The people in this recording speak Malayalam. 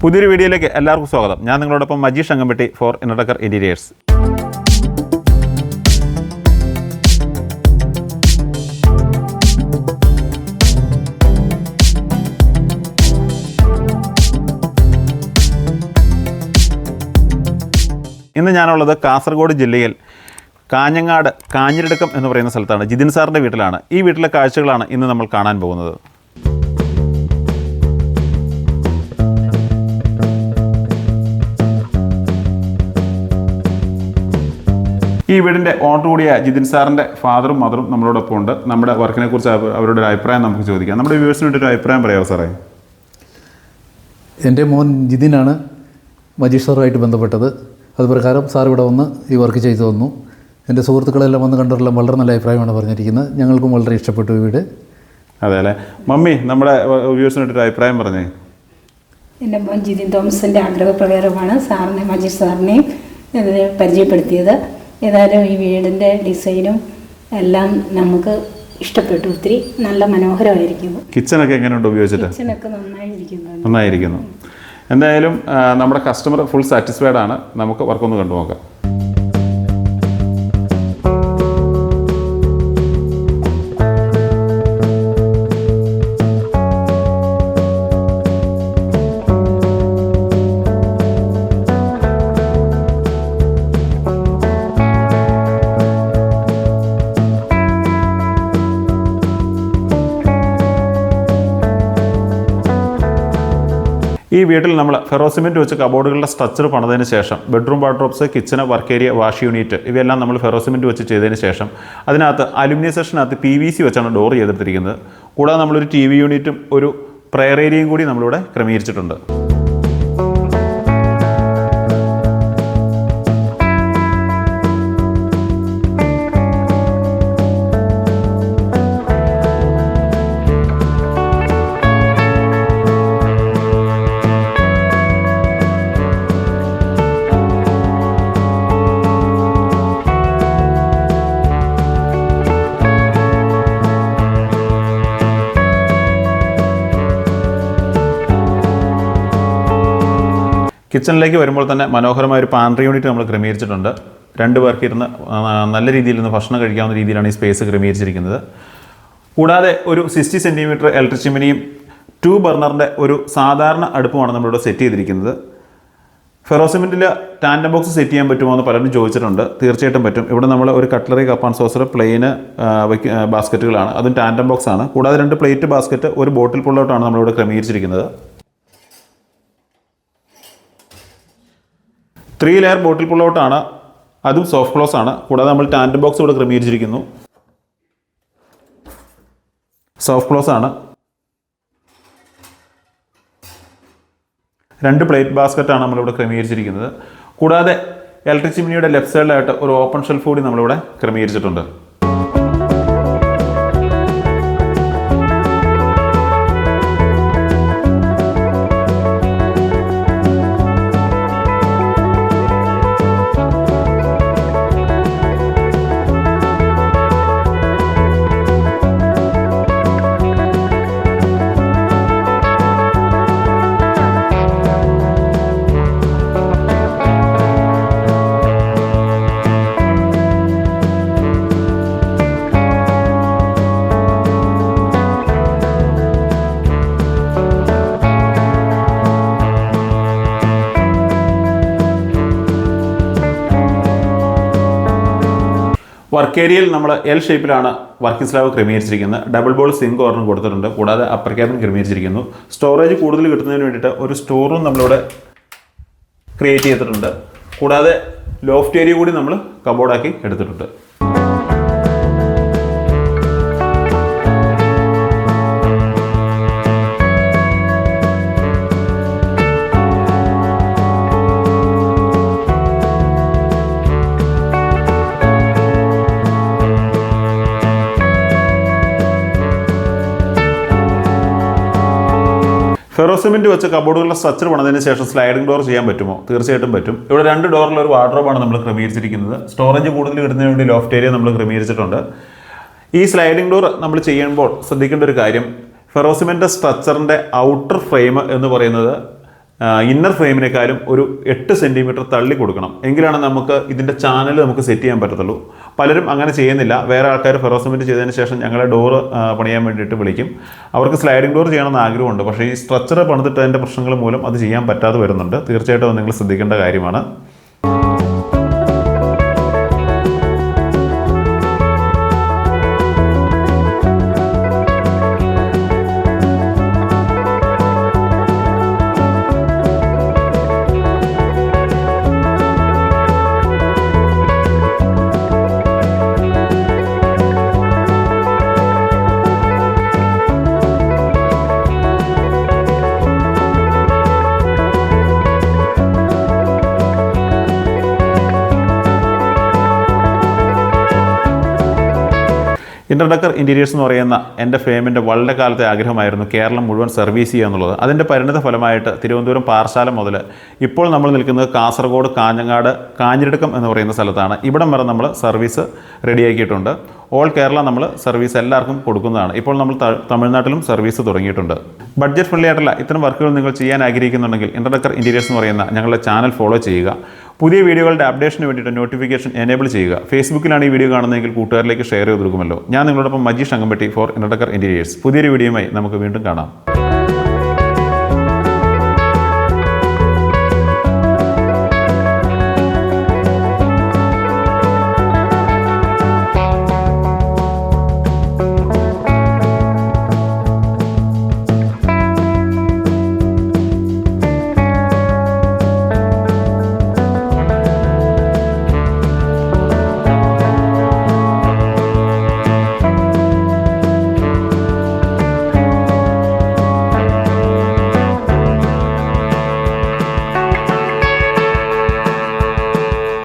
പുതിയൊരു വീഡിയോയിലേക്ക് എല്ലാവർക്കും സ്വാഗതം. ഞാൻ നിങ്ങളോടൊപ്പം മജീഷ് അങ്കമ്പട്ടി ഫോർ ഇന്നടക്കർ ഇൻറ്റീരിയേഴ്സ്. ഇന്ന് ഞാനുള്ളത് കാസർഗോഡ് ജില്ലയിൽ കാഞ്ഞങ്ങാട് കാഞ്ഞിരടുക്കം എന്ന് പറയുന്ന സ്ഥലത്താണ്. ജിതിൻ സാറിൻ്റെ വീട്ടിലാണ്. ഈ വീട്ടിലെ കാഴ്ചകളാണ് ഇന്ന് നമ്മൾ കാണാൻ പോകുന്നത്. ഈ വീടിൻ്റെ ഓണർ കൂടിയ ജിതിൻ സാറിൻ്റെ ഫാദറും മദറും നമ്മളോടൊപ്പം ഉണ്ട്. നമ്മുടെ വർക്കിനെ കുറിച്ച് അവരുടെ ഒരു അഭിപ്രായം നമുക്ക് ചോദിക്കാം. നമ്മുടെ വ്യൂവേഴ്സിന് വേണ്ടി ഒരു അഭിപ്രായം പറയാമോ സാറേ? എൻ്റെ മോൻ ജിതിനാണ് മജീഷ് സാറുമായിട്ട് ബന്ധപ്പെട്ടത്. അതുപ്രകാരം സാർ ഇവിടെ വന്ന് ഈ വർക്ക് ചെയ്തു തന്നു. എൻ്റെ സുഹൃത്തുക്കളെല്ലാം വന്ന് കണ്ടവരെല്ലാം വളരെ നല്ല അഭിപ്രായമാണ് പറഞ്ഞിരിക്കുന്നത്. ഞങ്ങൾക്കും വളരെ ഇഷ്ടപ്പെട്ടു ഈ വീട്. അതെ അല്ലേ മമ്മി, നമ്മുടെ വ്യൂവേഴ്സിന് വേണ്ടി ഒരു അഭിപ്രായം പറഞ്ഞേ. എൻ്റെ മോൻ ജിതിൻ തോമസിൻ്റെ ആഗ്രഹപ്രകാരമാണ് സാറിനെ മജീഷ് സാറിനെയും ഇതിനെ പരിചയപ്പെടുത്തിയത്. ഏതായാലും ഈ വീടിൻ്റെ ഡിസൈനും എല്ലാം നമുക്ക് ഇഷ്ടപ്പെട്ടു. ഒത്തിരി നല്ല മനോഹരമായിരിക്കുന്നു. കിച്ചണൊക്കെ എങ്ങനെയുണ്ട് ഉപയോഗിച്ചിട്ട്? കിച്ചണൊക്കെ നന്നായിരിക്കുന്നു. എന്തായാലും നമ്മുടെ കസ്റ്റമർ ഫുൾ സാറ്റിസ്ഫൈഡ് ആണ്. നമുക്ക് വർക്കൊന്ന് കണ്ടു നോക്കാം. ഈ വീട്ടിൽ നമ്മൾ ഫെറോസിമെൻറ്റ് വെച്ച് കബോർഡുകളുടെ സ്ട്രക്ചർ പണിതതിന് ശേഷം bedroom wardrobes, kitchen, work area, wash unit ഇവയെല്ലാം നമ്മൾ ഫെറോസിമെൻറ്റ് വെച്ച് ചെയ്തതിന് ശേഷം അതിനകത്ത് അലുമിനിയം സെക്ഷനകത്ത് PVC വെച്ചാണ് ഡോർ ചെയ്തെടുത്തിരിക്കുന്നത്. കൂടാതെ നമ്മളൊരു TV യൂണിറ്റും ഒരു പ്രെയർ ഏരിയയും കൂടി നമ്മളിവിടെ ക്രമീകരിച്ചിട്ടുണ്ട്. കിച്ചണിലേക്ക് വരുമ്പോൾ തന്നെ മനോഹരമായ ഒരു പാൻട്രി യൂണിറ്റ് നമ്മൾ ക്രമീകരിച്ചിട്ടുണ്ട്. 2 പേർക്ക് ഇരുന്ന് നല്ല രീതിയിൽ നിന്ന് ഭക്ഷണം കഴിക്കാവുന്ന രീതിയിലാണ് ഈ സ്പേസ് ക്രമീകരിച്ചിരിക്കുന്നത്. കൂടാതെ ഒരു 60 സെൻറ്റിമീറ്റർ ഇലക്ട്രിക് ചിമ്മിനിയും 2 ബർണറിൻ്റെ ഒരു സാധാരണ അടുപ്പുമാണ് നമ്മളിവിടെ സെറ്റ് ചെയ്തിരിക്കുന്നത്. ഫെറോസിമെൻറ്റിൽ ടാൻഡം ബോക്സ് സെറ്റ് ചെയ്യാൻ പറ്റുമോ എന്ന് പലരും ചോദിച്ചിട്ടുണ്ട്. തീർച്ചയായിട്ടും പറ്റും. ഇവിടെ നമ്മൾ ഒരു കട്ട്ലറി, കപ്പ് ആൻഡ് സോസർ, പ്ലെയിന് ബാസ്ക്കറ്റുകളാണ്. അതും ടാൻഡം ബോക്സ് ആണ്. കൂടാതെ 2 പ്ലേറ്റ് ബാസ്ക്കറ്റ്, ഒരു ബോട്ടിൽ പുള്ളൗട്ടാണ് നമ്മളിവിടെ ക്രമീകരിച്ചിരിക്കുന്നത്. 3 ലെയർ ബോട്ടിൽ പുള്ളൗട്ടാണ്. അതും സോഫ്റ്റ് ക്ലോസ് ആണ്. കൂടാതെ നമ്മൾ ടാൻഡം ബോക്സ് ഇവിടെ ക്രമീകരിച്ചിരിക്കുന്നു. സോഫ്റ്റ് ക്ലോസ് ആണ്. 2 പ്ലേറ്റ് ബാസ്ക്കറ്റാണ് നമ്മളിവിടെ ക്രമീകരിച്ചിരിക്കുന്നത്. കൂടാതെ ഇലക്ട്രിക് ചിമ്മിനിയുടെ ലെഫ്റ്റ് സൈഡിലായിട്ട് ഒരു ഓപ്പൺ ഷെൽഫ് കൂടി നമ്മളിവിടെ ക്രമീകരിച്ചിട്ടുണ്ട്. വർക്ക് ഏരിയയിൽ നമ്മൾ L ഷേപ്പിലാണ് വർക്കിംഗ് സ്ലാബ് ക്രമീകരിച്ചിരിക്കുന്നത്. ഡബിൾ ബോൾ സിങ്ക് ഓർഡർ കൊടുത്തിട്ടുണ്ട്. കൂടാതെ അപ്പർ ക്യാബിൻ ക്രമീകരിച്ചിരിക്കുന്നു. സ്റ്റോറേജ് കൂടുതൽ കിട്ടുന്നതിന് വേണ്ടിയിട്ട് ഒരു സ്റ്റോർ റൂം നമ്മളിവിടെ ക്രിയേറ്റ് ചെയ്തിട്ടുണ്ട്. കൂടാതെ ലോഫ്റ്റ് ഏരിയ കൂടി നമ്മൾ കബോർഡാക്കി എടുത്തിട്ടുണ്ട്. ഫെറോസിമെൻറ്റ് വെച്ച് കബോർഡുകളുടെ സ്ട്രക്ചർ പണിതതിന് ശേഷം സ്ലൈഡിംഗ് ഡോർ ചെയ്യാൻ പറ്റുമോ? തീർച്ചയായിട്ടും പറ്റും. ഇവിടെ 2 ഡോറിലുള്ള ഒരു വാർഡ്രോബാണ് നമ്മൾ ക്രമീകരിച്ചിരിക്കുന്നത്. സ്റ്റോറേജ് കൂടുതൽ കിട്ടുന്നതിന് വേണ്ടി ലോഫ്റ്റ് ഏരിയ നമ്മൾ ക്രമീകരിച്ചിട്ടുണ്ട്. ഈ സ്ലൈഡിംഗ് ഡോർ നമ്മൾ ചെയ്യുമ്പോൾ ശ്രദ്ധിക്കേണ്ട ഒരു കാര്യം, ഫെറോസിമെൻറ്റ് സ്ട്രക്ചറിൻ്റെ ഔട്ടർ ഫ്രെയിം എന്ന് പറയുന്നത് ഇന്നർ ഫ്രെയിമിനേക്കാളും ഒരു 8 സെൻറ്റിമീറ്റർ തള്ളി കൊടുക്കണം. എങ്കിലാണ് നമുക്ക് ഇതിൻ്റെ ചാനൽ നമുക്ക് സെറ്റ് ചെയ്യാൻ പറ്റത്തുള്ളൂ. പലരും അങ്ങനെ ചെയ്യുന്നില്ല. വേറെ ആൾക്കാർ ഫെറോസിമെൻറ്റ് ചെയ്തതിന് ശേഷം ഞങ്ങളെ ഡോറ് പണിയാൻ വേണ്ടിയിട്ട് വിളിക്കും. അവർക്ക് സ്ലൈഡിംഗ് ഡോർ ചെയ്യണമെന്ന് ആഗ്രഹമുണ്ട്. പക്ഷേ ഈ സ്ട്രക്ചർ പണിതിട്ട് അതിൻ്റെ പ്രശ്നങ്ങൾ മൂലം അത് ചെയ്യാൻ പറ്റാതെ വരുന്നുണ്ട്. തീർച്ചയായിട്ടും അത് നിങ്ങൾ ശ്രദ്ധിക്കേണ്ട കാര്യമാണ്. ഇൻ്റർഡക്കർ ഇൻറ്റീരിയേഴ്സ് എന്ന് പറയുന്ന എൻ്റെ ഫേമിൻ്റെ വളരെ കാലത്തെ ആഗ്രഹമായിരുന്നു കേരളം മുഴുവൻ സർവീസ് ചെയ്യുക എന്നുള്ളത്. അതിൻ്റെ പരിണിത ഫലമായിട്ട് തിരുവനന്തപുരം പാറശാല മുതൽ ഇപ്പോൾ നമ്മൾ നിൽക്കുന്നത് കാസർഗോഡ് കാഞ്ഞങ്ങാട് കാഞ്ഞിരടുക്കം എന്ന് പറയുന്ന സ്ഥലത്താണ്. ഇവിടം വരെ നമ്മൾ സർവീസ് റെഡിയാക്കിയിട്ടുണ്ട്. ഓൾ കേരള നമ്മൾ സർവീസ് എല്ലാവർക്കും കൊടുക്കുന്നതാണ്. ഇപ്പോൾ നമ്മൾ തമിഴ്നാട്ടിലും സർവീസ് തുടങ്ങിയിട്ടുണ്ട്. ബഡ്ജറ്റ് ഫ്രണ്ട്ലി ആയിട്ടുള്ള ഇത്തരം വർക്കുകൾ നിങ്ങൾ ചെയ്യാൻ ആഗ്രഹിക്കുന്നുണ്ടെങ്കിൽ ഇൻ്റർഡക്കർ ഇൻറ്റീരിയേഴ്സ് എന്ന് പറയുന്ന ഞങ്ങളുടെ ചാനൽ ഫോളോ ചെയ്യുക. പുതിയ വീഡിയോകളുടെ അപ്ഡേഷന് വേണ്ടിയിട്ട് നോട്ടിഫിക്കേഷൻ എനേബിൾ ചെയ്യുക. ഫേസ്ബുക്കിലാണ് ഈ വീഡിയോ കാണുന്നതെങ്കിൽ കൂട്ടുകാരിലേക്ക് ഷെയർ ചെയ്ത് കൊടുക്കുമല്ലോ. ഞാൻ നിങ്ങളോടൊപ്പം മജീഷ് അങ്കമ്പട്ടി ഫോർ ഇൻ്റർഡക്കർ ഇൻറ്റീരിയേഴ്സ്. പുതിയൊരു വീഡിയോയുമായി നമുക്ക് വീണ്ടും കാണാം.